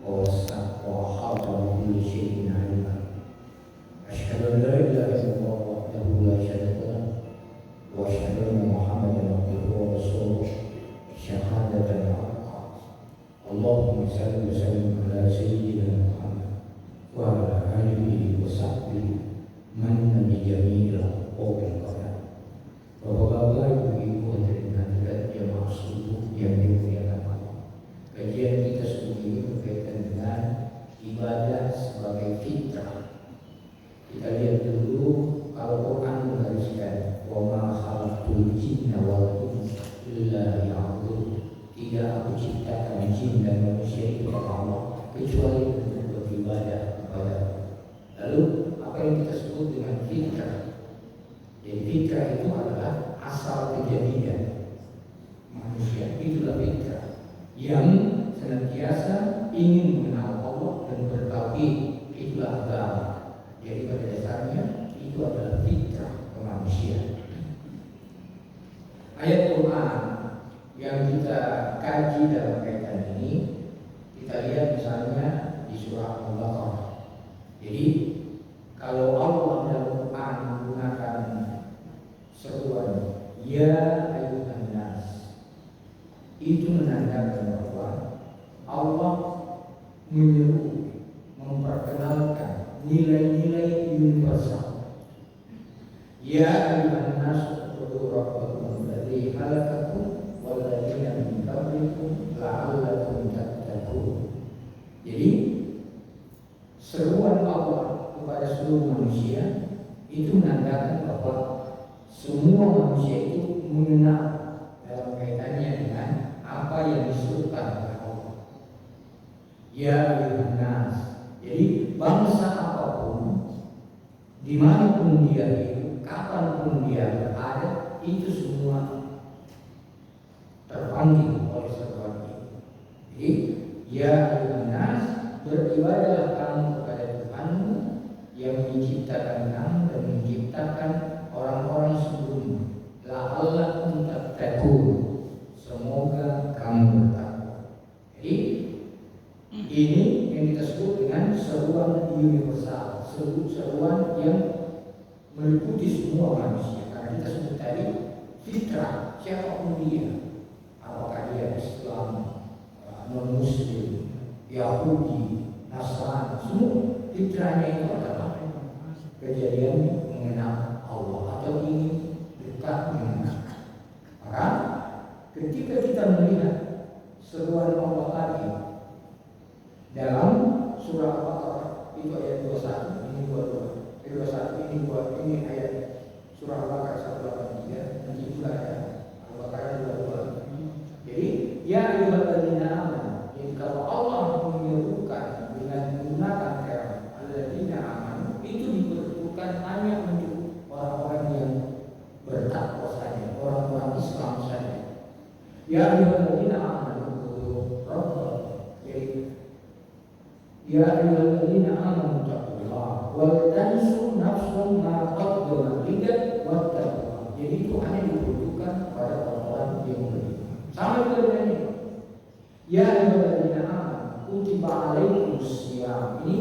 وأحاط بكل شيء علما. أشهد أن لا إله إلا الله وحده لا شريك له وأشهد أن محمدا عبده ورسوله شهادة حقا. اللهم صل وسلم على سيدنا محمد وعلى آله وصحبه من بجميع الحقوق القدر. Bapak-bapak, ibu-ibu hadirin hadirat jamaah subuh yang dimuliakan Allah. Kajian kita subuh ini berkaitan dengan ibadah sebagai fitrah. Kita lihat dulu kalau Quran menggariskan wa ma khalaqtul jinna wal insa illa liya'budun. Tidak aku ciptakan jin dan manusia itu kata Allah kecuali untuk beribadah kepada. Lalu apa yang kita sebut dengan fitrah? Jadi fitrah itu adalah asal kejadian manusia, itulah fitrah yang senantiasa ingin mengenal Allah dan bertauhid, itulah agama. Jadi pada dasarnya itu adalah fitrah manusia. Ayat Quran yang kita kaji dalam kaitan ini, kita lihat misalnya di surah Al-Baqarah. Jadi kalau Allah dalam Quran menggunakan seruan ya ayyuhan nas, itu menandakan bahwa Allah menyeru, memperkenalkan nilai-nilai universal. Ya ayyuhan nas u'budu rabbakum alladzi khalaqakum wal ladzina min qablikum la'allakum tattaqun. Jadi seruan Allah kepada seluruh manusia itu menandakan bahwa semua manusia itu mengenal dalam kaitannya dengan apa yang disebutkan oleh Allah. Ya ayyuhan nas. Jadi bangsa apapun, dimanapun dia hidup, kapanpun dia berada, itu semua terpanggil oleh seruan ini. Jadi ya ayyuhan nas, beribadahlah kamu kepada Tuhanmu yang menciptakan kamu dan menciptakan orang-orang sebelumnya. La'allakum tattaqun, semoga kamu bertakwa. Jadi ini yang kita sebut dengan seruan universal, seruan yang meliputi semua manusia. Karena kita sebut tadi fitrah, siapapun dia, apakah dia Islam, non-Muslim, Yahudi, Nasrani, semua fitrahnya itu adalah kejadian mengenal Allah atau ingin dekat mengenal. Maka ketika kita melihat seruan Allah tadi dalam surah Al-Baqarah itu ayat 21, ini 22, 21, ini ayat surah Al-Baqarah 183, nanti juga ya Al-Baqarah 22. Jadi ya ayyuhalladzina amanu, jadi kalau Allah menyerukan dengan menggunakan term alladzina amanu, itu diperlukan hanya untuk orang-orang yang bertakwa saja, orang-orang Islam saja. Ya ayyuhalladzina amanu rabbakum. Jadi ya ayyuhalladzina amanu taqullaha wal tanzur nafsun ma qaddamat ligat wattaqullah. Jadi itu hanya diperlukan pada orang-orang yang beriman. Sama juga dengan ini. Ya ayyuhalladzina amanu kutiba alaikumusiyam. Ini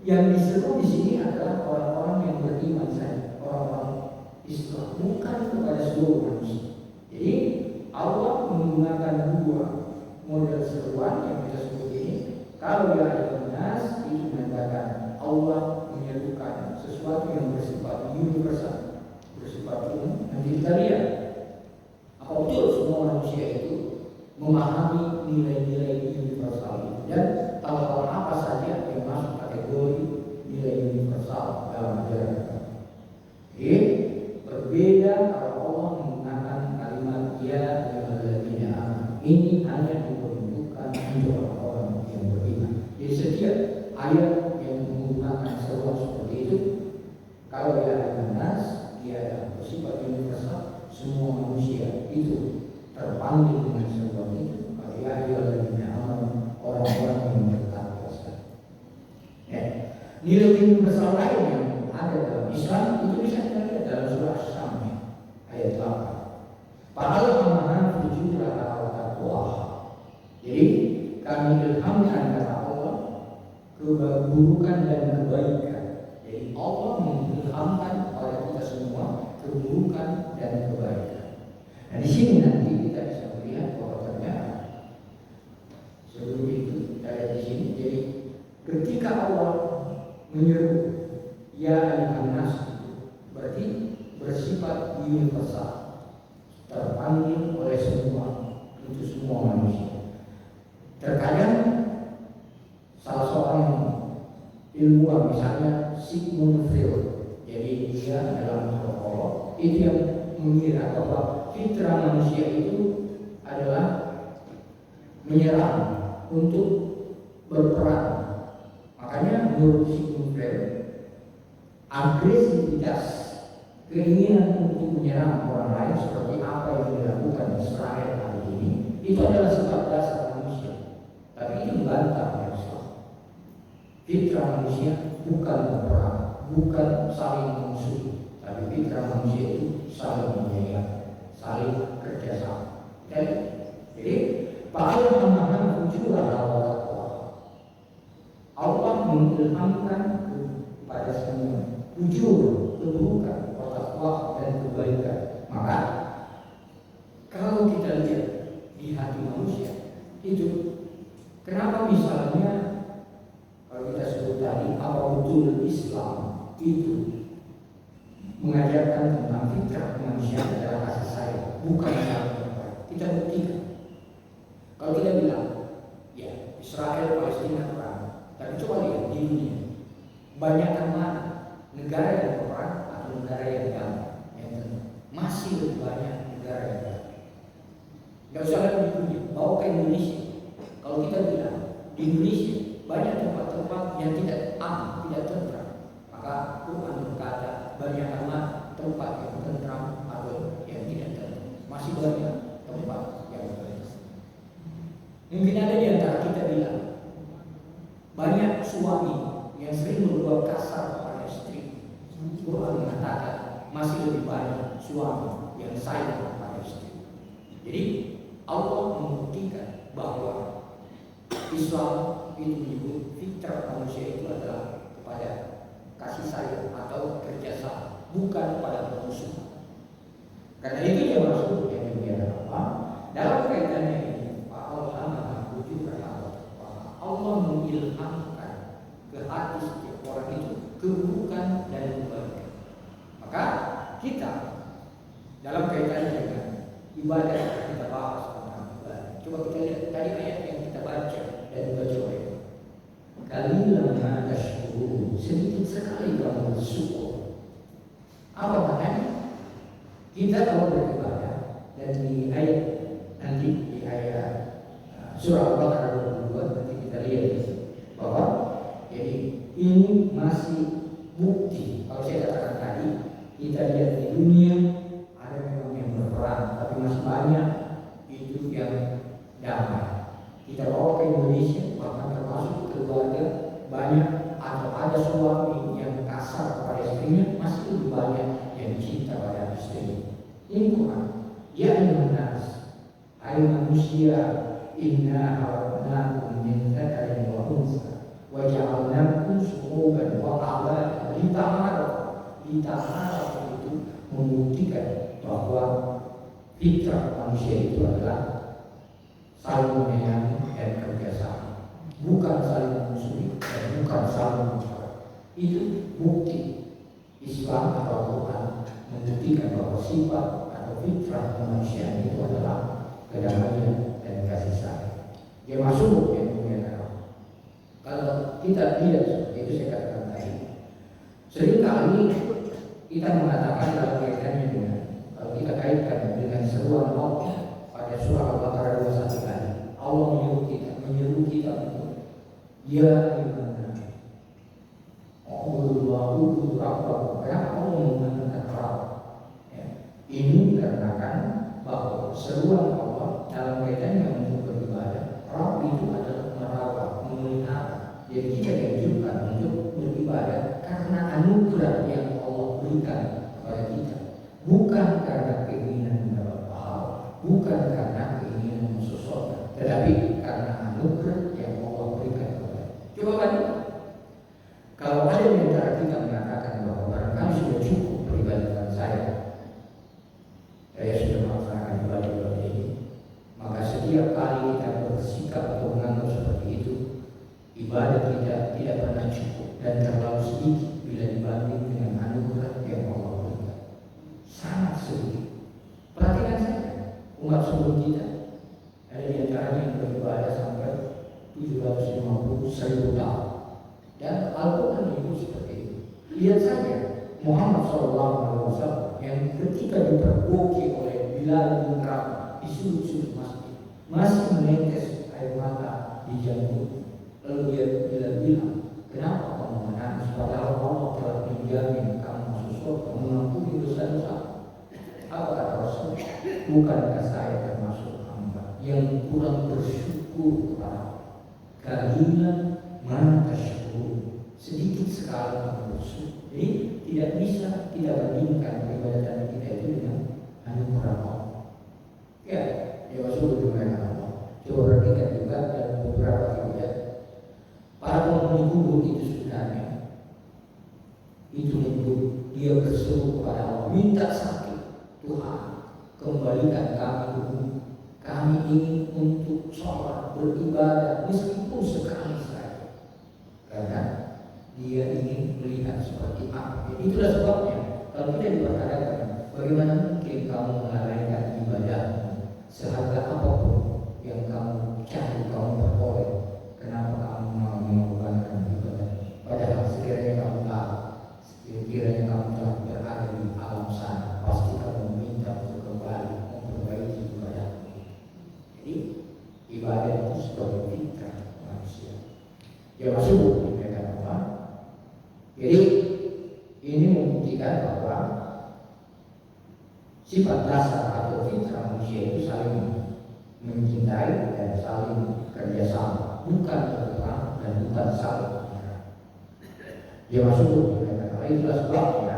yang diseru di sini adalah orang-orang yang beriman saja, orang-orang Islam, bukan kepada seluruh manusia. Jadi Allah menggunakan dua model seruan yang kita sebut ini. Kalau ya ayyuhan nas, itu menandakan Allah menyerukan sesuatu yang bersifat universal, bersifat umum. Nanti kita lihat apa betul semua manusia itu memahami nilai-nilai universal itu dan hal-hal apa saja yang masuk kategori nilai universal dalam ajaran. Jadi berbeda kalau Allah menggunakan kalimat ya ayyuhalladzina amanu. Ini hanya diperuntukkan untuk orang-orang yang beriman. Jadi setiap ayat yang menggunakan seruan seperti itu, kalau ya ayyuhan nas, dia adalah bersifat universal, semua manusia itu terpanggil dengan seruan itu. Kalau ya ayyuhalladzina amanu, orang-orang yang bertakwa. Ya. Nilai universal lain yang ada dalam Islam itu bisa kita lihat dalam surah As-Samm ayat 8. Fa'al amahan fujurah wa taqwa. Jadi kami ilhamkan kata Allah keburukan dan kebaikan. Jadi Allah mengilhamkan kepada kita semua keburukan dan kebaikan. Nah di sini nanti kita bisa melihat bahwa ternyata sebelum itu kita lihat di sini. Jadi ketika Allah menyeru ya ayuhan nas, berarti bersifat universal, terpanggil oleh semua, untuk semua manusia. Terkadang salah seorang ilmuwan misalnya Sigmund Freud, jadi dia dalam antropolog itu yang mengira bahwa fitrah manusia itu adalah menyerang untuk berperang. Makanya menurut Sigmund Freud, agresivitas, keinginan untuk menyerang orang lain seperti apa yang dilakukan Israel hari ini, itu adalah sifat dasar manusia. Tapi itu membantah yang Islam. Fitrah manusia bukan berperang, bukan saling memusuhi, tapi fitrah manusia itu saling menyayangi, saling kerjasama. Jadi pakai pemahaman ujurah Allah. Allah mengilhamkan kepada semua ujur keburukan, takwa dan kebaikan. Maka kalau kita lihat di hati manusia itu, kenapa misalnya kalau kita sebut tadi apa betul Islam itu mengajarkan tentang fitrah manusia adalah kasih sayang, bukan saling berperang. Kita buktikan. Kalau kita bilang ya Israel Palestina perang, tapi coba lihat di dunia banyak mana negara yang berperang atau negara yang damai? Masih lebih banyak negara yang damai. Gak usah lagi di dunia, bawa ke Indonesia. Kalau kita bilang di Indonesia banyak tempat-tempat yang tidak aman, tidak tentram, maka Quran berkata banyak tempat yang tentram atau yang tidak tentram. Masih banyak tempat yang tentram. Mungkin ada di antara kita bilang banyak suami yang sering berbuat kasar kepada istri. Quran mengatakan masih lebih banyak suami yang sayang kepada istri. Jadi Allah membuktikan bahwa Islam itu menyebut fitrah manusia itu adalah kepada kasih sayang atau kerjasama, bukan pada musuh. Karena itu dia masuk yang demikian apa? Dalam kaitannya ini, Allah mengilhamkan ke hati setiap orang itu keburukan dan kebaikan. Maka kita dalam kaitannya dengan ibadah yang kita bahas tentang ibadah. Coba kita lihat tadi ayat yang kita baca dan baca ayat. Qalilan ma tashkurun, sedikit sekali kamu bersyukur. Apa maknanya? Kita kalau beribadah dan di ayat nanti di ayat surah Al-Baqarah 22 nanti kita lihat bahwa jadi ini masih bukti. Kalau saya katakan tadi kita lihat di dunia ada memang yang berperang, tapi masih banyak itu yang damai. Kita bawa ke Indonesia, bahkan termasuk keluarga banyak atau ada suami yang kasar kepada istrinya, masih lebih banyak yang cinta pada istrinya. Ini Quran. Ya ayuhan nas, hai manusia, inna khalaqnakum min dzakarin wa untha wa ja'alnakum syu'uban wa qaba'ila lita'arafu. Lita'arafu itu membuktikan bahwa fitrah manusia itu adalah saling menyayangi dan kerjasama, bukan saling memusuhi dan bukan saling mencela. Itu bukti Islam atau Al-Quran membuktikan bahwa sifat atau fitrah manusia itu adalah kedamaian dan kasih sayang. Dia masuk yang kemudian kalau kita lihat seperti itu saya katakan tadi, seringkali kita mengatakan dalam kaitannya dengan kalau kita kaitkan dengan seruan Allah pada surah Al-Baqarah 21 tadi, Allah menyuruh kita untuk ya iman Allah Rabbakum. Kenapa Allah menggunakan Rabb? Ini dikarenakan bahwa seruan Allah dalam kaitannya untuk beribadah, Rabb itu adalah merawat, memelihara. Jadi kita dianjurkan untuk beribadah karena anugerah yang Allah berikan kepada kita, bukan karena keinginan mendapat pahala, bukan karena keinginan sesuatu, tetapi karena anugerah yang Allah berikan kepada kita. Coba bandingkan ibadah kita tidak pernah cukup dan terlalu sedikit bila dibanding dengan anugerah yang Allah berikan. Sangat sedikit. Perhatikan saja umat sebelum kita, ada di antaranya yang beribadah sampai 750.000 tahun. Dan Al-Quran menyebut seperti itu. Lihat saja Muhammad SAW yang ketika dipergoki oleh Bilal bin Rabah di sudut-sudut masjid masih menetes air mata di jantung. Lalu dia bilang, kenapa kamu menangis padahal Allah telah menjamin kamu masuk surga, mengampuni dosa-dosa? Apa kata Rasul? Bukankah saya termasuk hamba yang kurang bersyukur kepada kalian mana tasyukur, sedikit sekali kamu bersyukur. Jadi tidak bisa kita bandingkan peribadatan kita itu dengan anugerah Allah. Ya, ya Rasul dengan Allah. Coba perhatikan juga dalam beberapa riwayat para penghuni kubur itu sebenarnya itu menyebut dia berseru kepada Allah, minta sakit, Tuhan kembalikan kami ke bumi. Kami ingin untuk sholat beribadah meskipun sekali saja, karena dia ingin melihat seperti apa. Itulah sebabnya kalau kita diperkatakan bagaimana mungkin kamu melalaikan ibadahmu seharga apapun yang kamu cari, kamu peroleh, kenapa kamu mau mengorbankan ibadah? Padahal sekiranya kamu tahu, sekiranya kamu telah berada di alam sana, pasti kamu meminta untuk kembali memperbaiki ibadahmu. Jadi ibadah itu sebagai fitrah manusia. Ya masuk dikatakan apa? Jadi ini membuktikan bahwa sifat dasar atau fitrah manusia itu saling mencintai dan saling kerjasama, bukan berperang dan bukan saling menyerang. Dia masuk dikatakan itulah sebabnya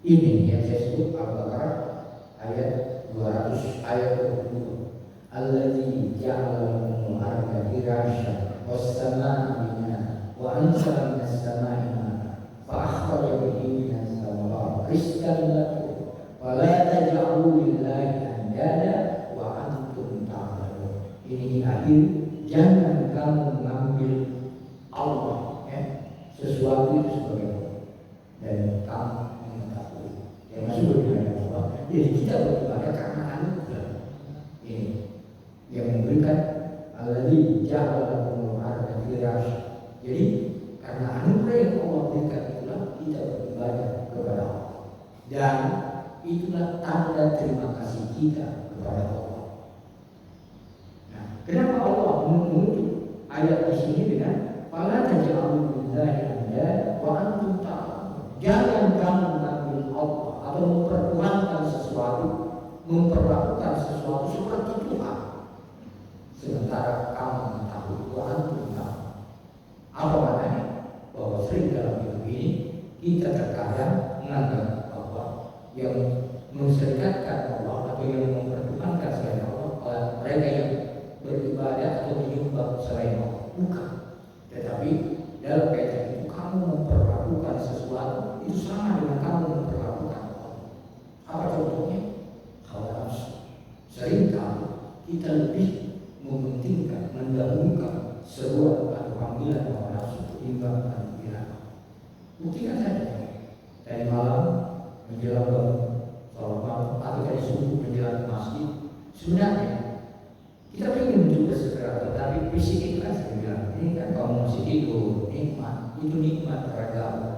ini yang saya sebut Al-Baqarah ayat 200 ayat 20. Alladzi ja'ala lakumul arda firasyan was samaa'a binaa wa anzala minas samaa'i maa'an fa akhraja bihi minas thamarati rizqan lakum wa la taj'alu lillahi andada wa antum ta'lamun. Ini diakhiri, jangan kamu mengambil Allah sesuatu itu sebagai Allah dan kamu mengetahui. Yang masuk dengan Allah. Jadi kita beribadah karena anugerah ini yang memberikan alladzi ja'ala lakumul arda firasyan. Jadi karena anugerah yang Allah berikan itulah kita beribadah kepada Allah, dan itulah tanda terima kasih kita kepada Allah. Nah, kenapa Allah menutup ayat di sini dengan fala taj'alu lillahi andada wa antum ta'lamun? Jangan kamu mengambil Allah atau mempertuhankan sesuatu, memperlakukan sesuatu seperti Tuhan, sementara kamu mengetahui Tuhan Tuhan. Apa maknanya? Bahwa sering dalam hidup ini kita terkadang menganggap bahwa yang menserikatkan Allah atau yang mempertuhankan selain Allah mereka yang beribadah atau menyembah selain Allah, bukan. Tetapi dalam kaitan itu kamu memperlakukan sesuatu itu sama dengan kamu memperlakukan Allah. Apa contohnya? Kalau sering kali kita lebih mementingkan, mendahulukan seruan atau panggilan hawa nafsu ketimbang panggilan. Buktikan saja dari malam menjelang sholat malam atau dari subuh menjelang ke masjid. Sebenarnya kita ingin mencoba segera, tetapi fisik itu kan saya bilang ini kan kamu masih tidur, nikmat, itu nikmat beragama.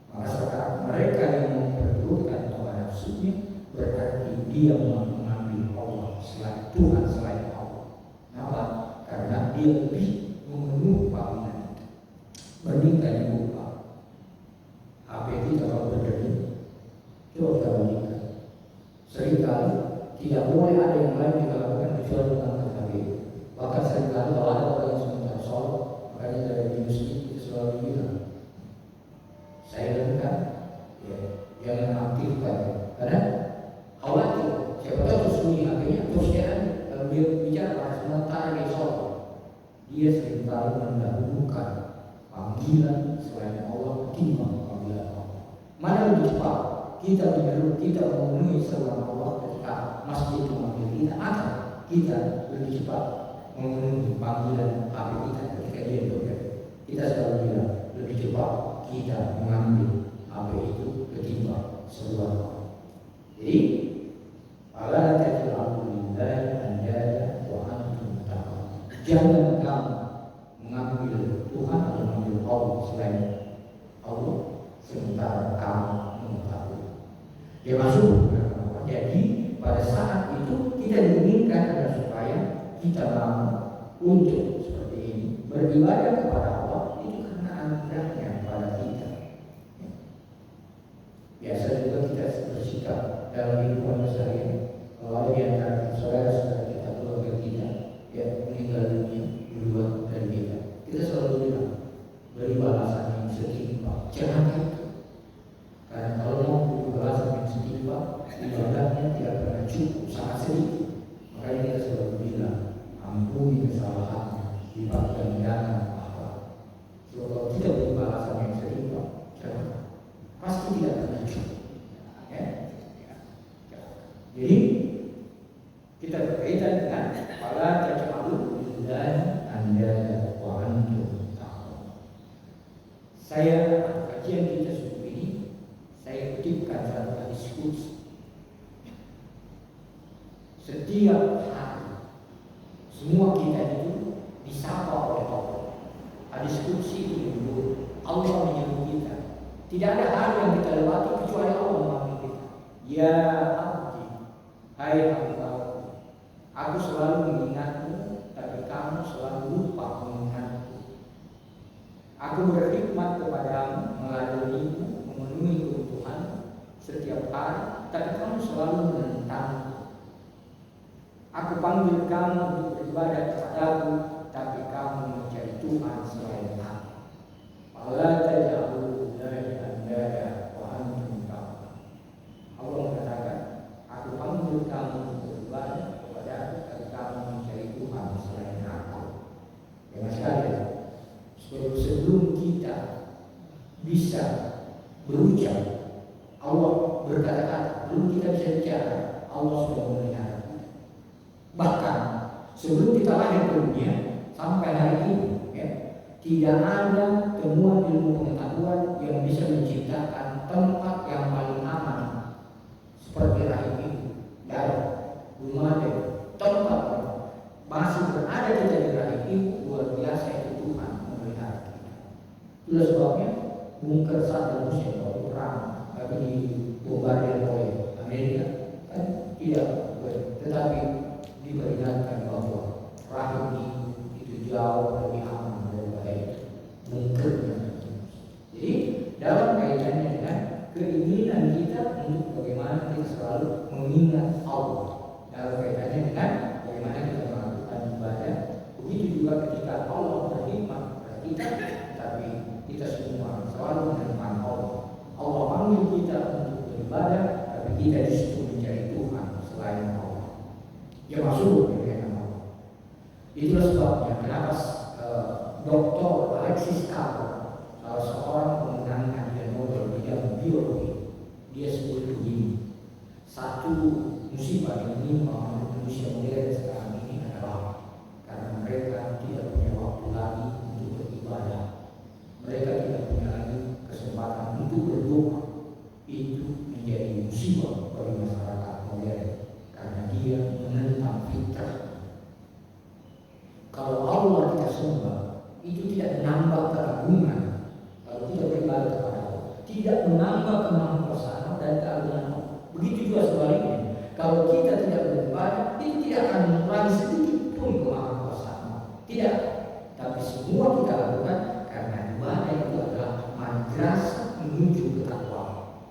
Maka sekarang mereka yang memperturutkan hawa nafsunya berarti dia mengambil Allah selain Tuhan selain Allah. Kenapa? Karena dia lebih memenuhi panggilan itu. Bandingkan yang lupa HP kita kalau berdiri, coba kita bandingkan. Seringkali tidak boleh ada yang lain kita lakukan kecuali mengangkat HP. Bahkan seringkali kalau ada orang yang sebentar sholat, makanya dari di masjid kita selalu bilang saya lakukan jangan aktifkan, karena khawatir siapa tahu terus bunyi HP-nya terus dia kalau dia bicara sementara dia sholat, dia seringkali mendahulukan panggilan selain Allah ketimbang panggilan Allah. Mana lebih cepat kita menyeru, kita memenuhi seruan Allah ketika masjid memanggil kita, atau kita lebih cepat memenuhi panggilan HP kita ketika dia bekerja. Kita selalu bilang lebih cepat kita mengambil HP itu ketimbang sebuah orang. Jadi fala taj'alu lillahi andada wa antum ta'lamun. Jangan kamu mengambil Tuhan atau mengambil Allah selain Allah sementara kamu mengetahui. Dia masuk. Jadi pada saat itu kita diinginkan adalah supaya kita mau untuk seperti ini beribadah kepada Allah itu karena anugerahnya pada kita. Biasa juga kita bersikap dalam kehidupan sehari-hari. Kalau ada di antara saudara-saudara kita, keluarga kita, ya meninggal dunia duluan dari kita, kita selalu bilang beri balasan yang setimpal. Jangan itu, karena kalau mau beri balasan yang setimpal, ibadahnya tidak pernah cukup, sangat sedikit. Makanya kita selalu bilang ampuni kesalahannya, lipat gandakan pahala. So, kalau kita beri balasan yang setimpal, jangan, pasti tidak pernah cukup. Ya? Jadi kita berkaitan dengan fala taj'alu lillahi andada wa antum ta'lamun. Saya kajian kita sebelum ini saya kutipkan satu hadis qudsi. Setiap hari semua kita itu disapa oleh Allah. Hadis qudsi itu menyebut Allah menyebut kita. Tidak ada hari yang kita lewati kecuali Allah memanggil kita. Ya abdi, hai hambaku, aku selalu mengingatmu, tapi kamu selalu lupa mengingatku. Aku berkhidmat kepadamu, meladenimu, memenuhi kebutuhanmu setiap hari, tapi kamu selalu menentangku. Aku panggil kamu untuk beribadah kepadaku, tapi kamu mencari Tuhan selain aku. Allah taj'alu lillahi andada wa antum ta'lamun. Allah mengatakan, aku panggil kamu untuk beribadah kepadaku, tapi kamu mencari Tuhan selain aku. Yang sekalian, sebelum kita bisa berucap, Allah berkata-kata, belum kita bisa bicara, Allah sudah memelihara kita. Bahkan sebelum kita lahir ke dunia sampai hari ini, ya, tidak ada temuan ilmu pengetahuan yang bisa menciptakan tempat yang paling aman seperti rahim ini. Tidak ada, belum ada tempat masih berada kita di rahim ini. Luar biasa itu Tuhan memelihara kita. Itulah sebabnya bunker Saddam Hussein waktu perang tapi dibombardir oleh Amerika kan tidak, tetapi diperingatkan bahwa rahim itu jauh lebih aman daripada itu bunkernya. Jadi dalam kaitannya dengan keinginan kita untuk bagaimana kita selalu mengingat Allah, dalam kaitannya dengan bagaimana kita melakukan ibadah, begitu juga ketika Allah berkhidmat kepada kita, tapi kita semua selalu menemukan Allah. Allah panggil kita untuk beribadah, tapi kita disitu mencari Tuhan selain Allah. Dia masuk dengan Allah. Itulah sebabnya kenapa Dr. Alexis Carrel, salah seorang pemenang hadiah Nobel bidang biologi, dia sebut begini: satu musibah yang menimpa manusia modern sekarang ini adalah karena mereka tidak punya waktu lagi untuk beribadah. Mereka tidak punya lagi kesempatan untuk berdoa. Itu menjadi musibah bagi masyarakat modern karena dia menentang fitrah. Kalau Allah kita sembah, itu tidak menambah keagungan. Kalau kita beribadah kepada Allah, tidak menambah kemahakuasaan dan keagungan Allah. Begitu juga sebaliknya. Kalau kita tidak beribadah, itu tidak akan mengurangi sedikit pun kemahakuasaan Allah. Tidak. Tapi semua kita lakukan karena ibadah itu adalah madrasah menuju ketakwaan.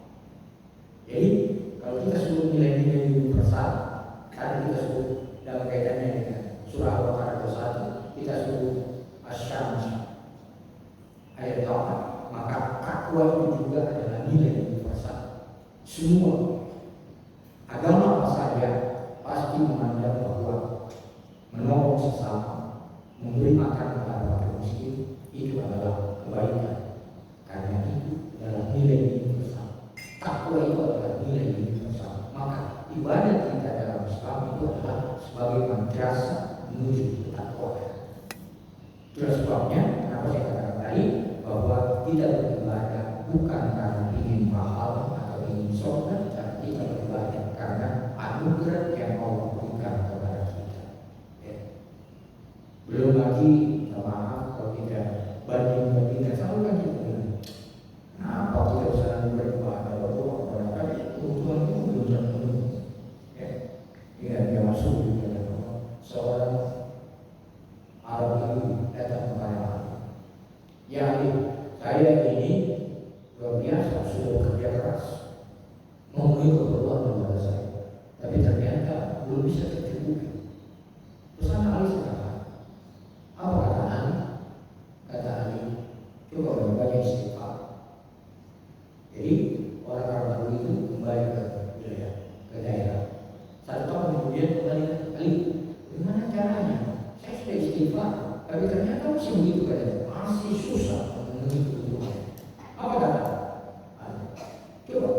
Jadi kalau kita sebut nilai-nilai universal, karena kita sebut dalam kaitannya dengan surah Al-Baqarah 21, kita sebut Asy-Syams ayat 8, maka takwa itu juga adalah nilai universal. Semua agama apa saja pasti memandang bahwa menolong sesama, memberi makan kepada orang miskin itu adalah kebaikan. Karena itu adalah nilai universal. Takwa itu adalah nilai universal. Maka ibadah kita dalam Islam itu adalah sebagai madrasah menuju sebabnya kenapa saya katakan tadi bahwa kita beribadah bukan karena ingin pahala atau ingin surga, tapi kita beribadah karena anugerah yang Allah berikan kepada kita. Ya. Belum lagi, maaf kalau kita banding-bandingkan, selalu kan kita bilang, kenapa kita selalu beribadah berdoa kepada Allah? Tuhan itu belum tentu. Ya, dia masuk di dalam seorang Arab ini datang kepada Allah. Ya, saya ini luar biasa sudah kerja keras memenuhi keperluan keluarga saya, tapi ternyata belum bisa tercukupi. Pesan Ali sekarang, apa kata Ali? Kata Ali, coba banyak istighfar. Jadi orang Arab itu kembali ke wilayah, ke daerah. 1 tahun kemudian kembali ke Ali, bagaimana caranya? Saya sudah istighfar, tapi ternyata masih begitu katanya, masih susah memenuhi kebutuhan. Apa kata? Coba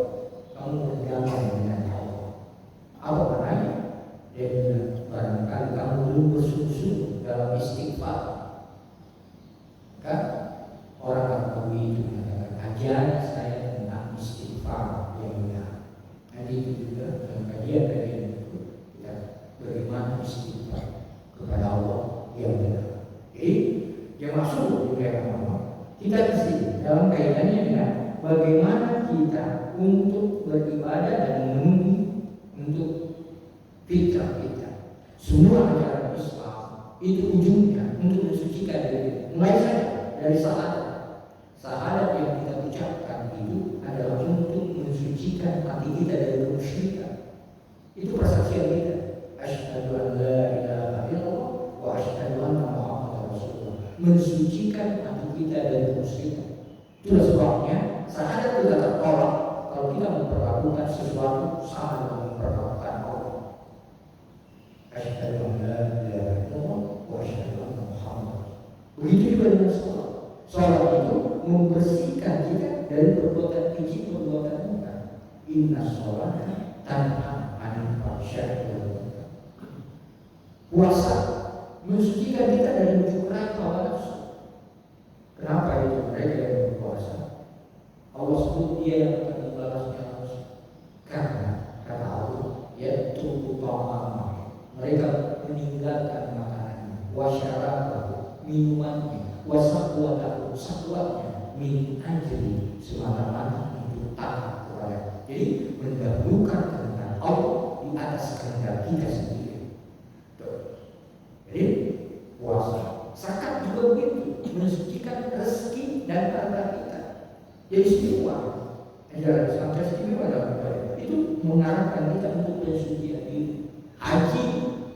kamu bergabung dengan Allah. Apa katanya? Dia bilang, barangkali kamu belum bersungguh-sungguh dalam istighfar. Kan orang Arab itu mengatakan, ajar saya tentang istighfar yang benar. Nanti itu juga dalam kajian-kajian itu kita bagaimana istighfar kepada Allah yang benar. Jadi yang masuk di dalam Allah, kita di sini dalam kaitannya dengan bagaimana kita untuk beribadah dan memenuhi untuk fitrah kita. Semua ajaran Islam itu ujungnya untuk mensucikan diri. Mulai saja dari syahadat yang kita ucapkan itu adalah untuk mensucikan hati kita dari kemusyrikan. Itu persaksian kita. Asyhadu an la ilaha illallah wa asyhadu anna Muhammadar Rasulullah. Mensucikan hati kita dari kemusyrikan. Itulah sebabnya syahadat kita tertolak kalau kita memperlakukan sesuatu sama dengan memperlakukan Allah. Asyhadu an la ilaha illallah wa asyhadu anna Muhammadar. Begitu juga dengan sholat. Sholat itu membersihkan kita dari perbuatan keji, perbuatan munkar. Inna sholata tanha 'anil fahsya'i wal munkar. Puasa mensucikan kita dari mencurahkan hawa nafsu. Kenapa itu mereka yang berpuasa? Allah sebut dia yang akan membalasnya langsung. Karena kata Allah, ya tubuh ta'amah, mereka meninggalkan makanannya, wasyarabahu, minumannya, wasaqwatahu, saqwatnya, min ajri, semata-mata untuk taat kepada. Jadi mendahulukan kehendak Allah di atas kehendak kita sendiri. Jadi puasa, zakat juga begitu, mensucikan rezeki dan harta kita. Jadi istimewa, ajaran Islam istimewa dalam ibadah itu mengarahkan kita untuk mensucikan diri. Haji,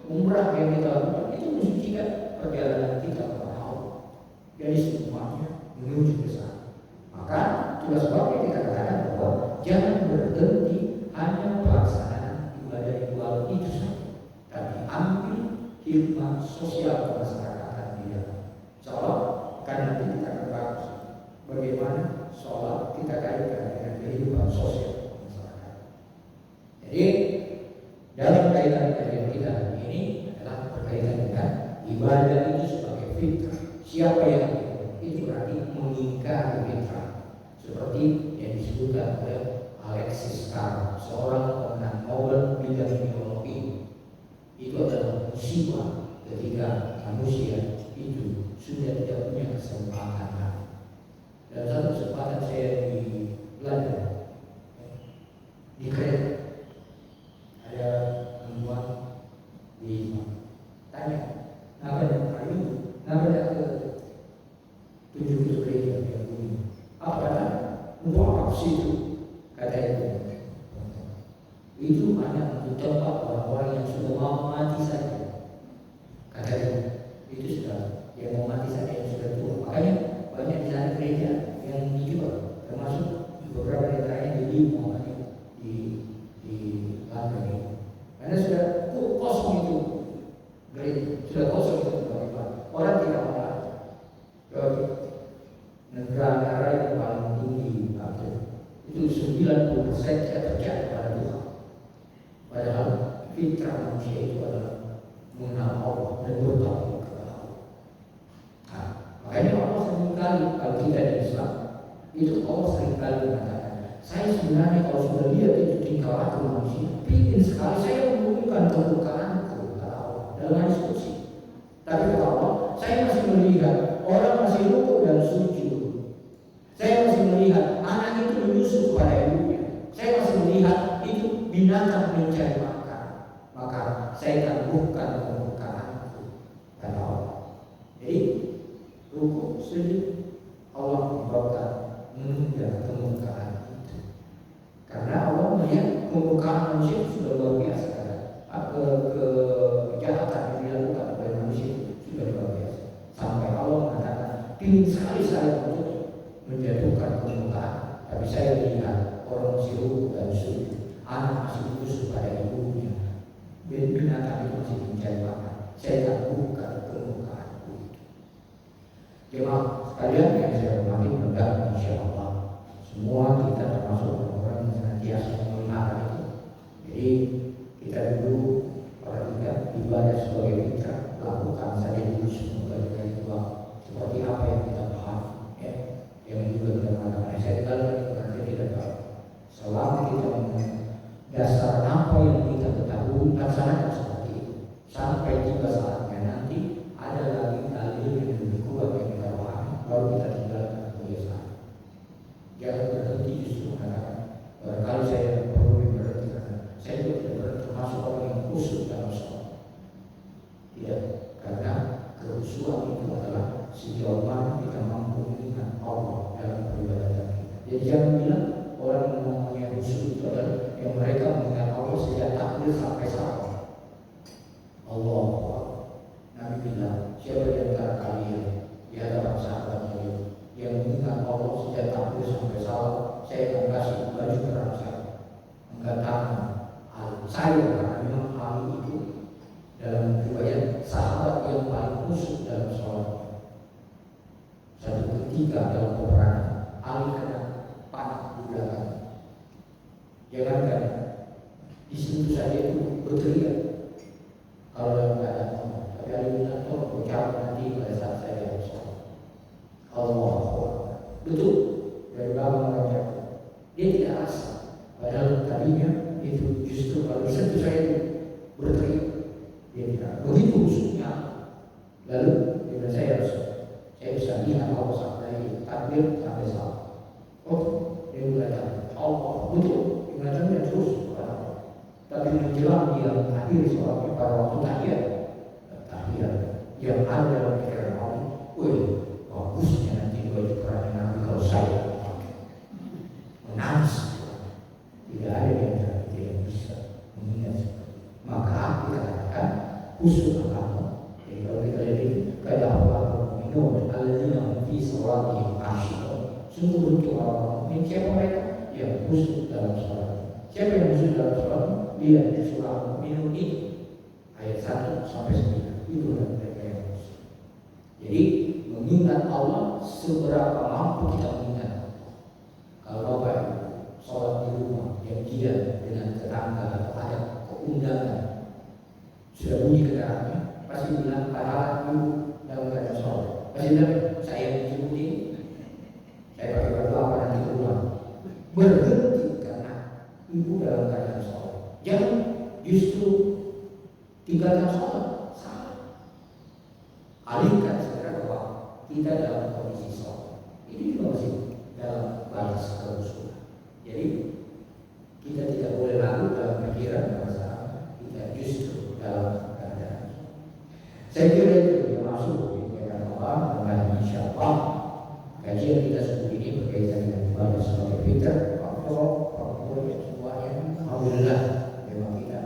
umrah yang kita lakukan itu mensucikan perjalanan kita kepada Allah. Jadi semuanya menuju ke sana. Maka itulah sebabnya kita katakan bahwa jangan berhenti hanya pelaksanaan ibadah itu saja, tapi ambil hikmah sosial kemasyarakatan di dalam. Insyaallah karena nanti kita akan bahas bagaimana sholat kita kaitkan dengan kehidupan sosial masyarakat. Jadi dalam kaitan kajian kita hari ini adalah berkaitan dengan ibadah itu sebagai fitrah. Siapa yang itu berarti mengingkari fitrah, seperti yang disebutkan oleh Alexis Carrel, seorang pemenang Nobel bidang biologi. Itu adalah musibah ketika manusia itu sudah tidak punya kesempatan. Dalam satu kesempatan saya di Belanda, di kereta ada perempuan di tanya, kenapa ke tunjuk itu gereja yang bunyi? Apa kata? Untuk apa sih itu? Kata itu hanya untuk tempat orang-orang yang sudah mau mati saja. Kata itu sudah yang mau mati saja, yang sudah tua. Makanya banyak di sana gereja yang dijual, termasuk beberapa negaranya di London ini. Karena sudah kosong itu gereja, sudah kosong itu orang tidak mau lagi. Negara-negara yang paling tinggi itu 90% tidak percaya kepada Tuhan. Padahal fitrah manusia itu adalah mengenal Allah dan bertauhid kepada Allah. Nah, maka Itu Allah seringkali mengatakan, saya sebenarnya kalau sudah lihat itu tingkah laku manusia, ingin sekali saya mengumumkan kebukaanku kata Allah dalam diskusi. Tapi kata Allah, saya masih melihat orang masih rukuk dan sujud. Saya masih melihat anak itu menyusu kepada ibunya. Saya masih melihat itu binatang mencari makan. Maka saya tangguhkan kebukaanku kata Allah. Jadi rukuk sujud Allah menyebabkan menunda kemukaan itu. Karena Allah melihat kemukaan manusia sudah luar biasa. Kejahatan yang dilakukan oleh manusia sudah luar biasa. Sampai Allah mengatakan, ingin sekali saya untuk menjatuhkan kemukaan, tapi saya lihat orang masih rukuk dan sujud, anak masih khusus pada ibunya, binatang itu masih mencari makan. Saya tak buka kemukaanku. Jemaah sekalian yang saya hormati, mudah insya Allah semua kita termasuk orang yang senantiasa memelihara itu. Jadi kita dulu perhatikan ibadah sebagai fitrah, lakukan saja dulu semoga juga seperti apa yang kita paham, ya. Yang juga kita mengatakan saya nanti tidak tahu. Selama kita dasar apa yang kita ketahui, laksanakan seperti itu. Sampai tiba saatnya nanti ada lagi dalil yang lebih kuat yang kita pahami, baru kita tinggalkan kebiasaan. Jangan berhenti justru mengatakan barangkali saya perlu berhenti karena saya juga tidak berhenti termasuk orang yang khusyuk dalam sholat. Tidak, karena kehusuan itu adalah sejauh mana kita mampu mengingat Allah dalam peribadatan kita. Jadi jangan bilang orang yang namanya khusyuk itu adalah yang mereka mengingat Allah sejak takbir sampai salam. Allah, Nabi bilang, siapa di antara kalian di hadapan sahabatnya yang mengingat Allah sejak takbir sampai salam, saya akan kasih baju perang saya, mengatakan saya karena memang hal itu dalam riwayat sahabat yang paling khusyuk dalam sholat. Satu ketika dalam peperangan, Ali kena panah di belakang. Jangankan di situ saja itu berteriak kalau dalam keadaan Allah. Tapi Ali bilang, tolong ucap nanti pada saat saya dalam sholat. Allah, betul dari belakang mengucap. Dia tidak rasa, padahal tadinya itu justru kalau disentuh saya itu berteriak. Dia tidak begitu khusyuknya. Lalu dia bilang, saya bisa lihat Allah sampai takbir sampai salam. Oh, dia mengatakan Allah, betul. Dia mengatakan terus. Tapi menjelang dia akhir sholatnya pada waktu tahiyat yang ada dalam pikiran Allah, bagusnya nanti baju perang Nabi kalau saya menangis. Tidak ada yang tidak bisa mengingat. Maka kita katakan khusyuk Allah. Jadi kalau kita lihat ini kata Allah minum alladzina fi sholatihim khashi'un. Sungguh bentuk orang ini siapa mereka? Yang khusyuk dalam sholat. Siapa yang khusyuk dalam sholat? Lihat di surah minum ini ayat 1 sampai 9. Itulah mereka yang khusyuk. Jadi mengingat Allah seberapa mampu kita mengingat. Kalau Bapak sholat di rumah yang dia dengan tetangga atau ada keundangan sudah bunyi kendaraannya, pasti bilang pahala ibu dalam keadaan sholat. Pasti bilang saya menjemput saya pakai baju apa nanti ke rumah. Berhenti karena ibu dalam keadaan sholat. Jangan justru tinggalkan sholat. Salah. Alihkan segera bahwa kita dalam kondisi sholat. Ini juga masih dalam batas kehusuan. Jadi kita tidak boleh larut dalam pikiran bahwa kita justru dalam keadaan. Saya kira itu yang masuk di keadaan Allah dan insya Allah kajian kita sebelum ini berkaitan dengan ibadah sebagai fitrah. Semuanya alhamdulillah memang kita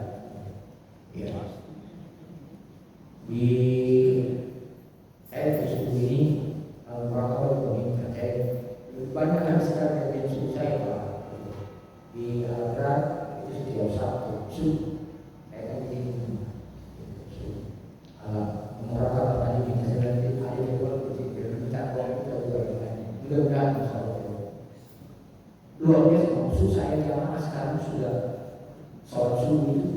ya di sebelum ini mereka terkait banyak hal sekarang yang susah ya Pak. Di Al-Quran itu setiap Sabtu saya kan begini mereka tadi kita sedang ada yang minta uang kita juga mudah-mudahan luar biasa maksud saya jamaah sekarang sudah sholat subuh itu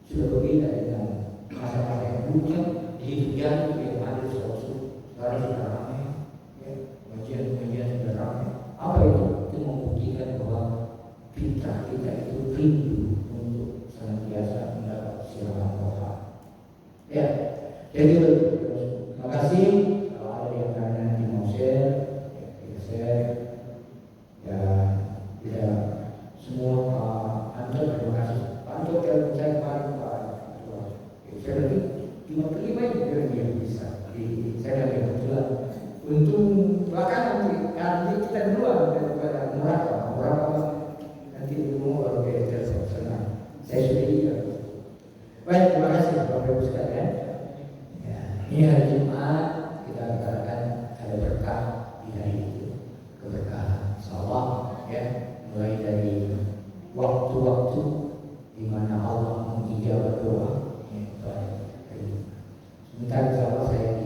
sudah berbeda dengan masa-masa yang dulunya di hujan yang ada sholat subuh sekarang sudah ramai ya, pengajian sudah ramai. Apa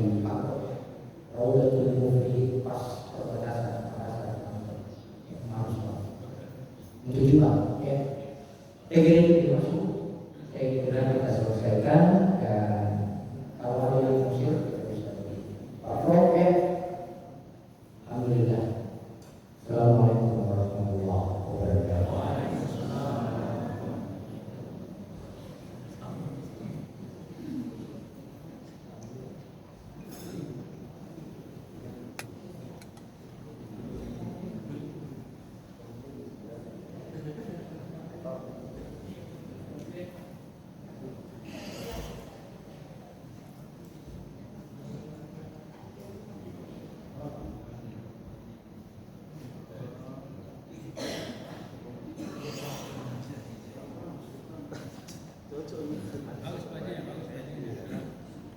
di Papua. Raudatul Mufi pas perbatasan harus untuk juga ya. Saya kira itu termasuk. Saya kira kita selesaikan dan kalau ada yang musir kita bisa beri. Pak Prof ya. Alhamdulillah. Assalamualaikum warahmatullahi wabarakatuh.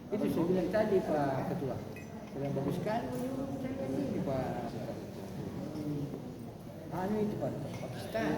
Itu saya bilang tadi Pak Ketua, sedang bagus sekali saya ini Pak. Anu itu Pak, Pakistan.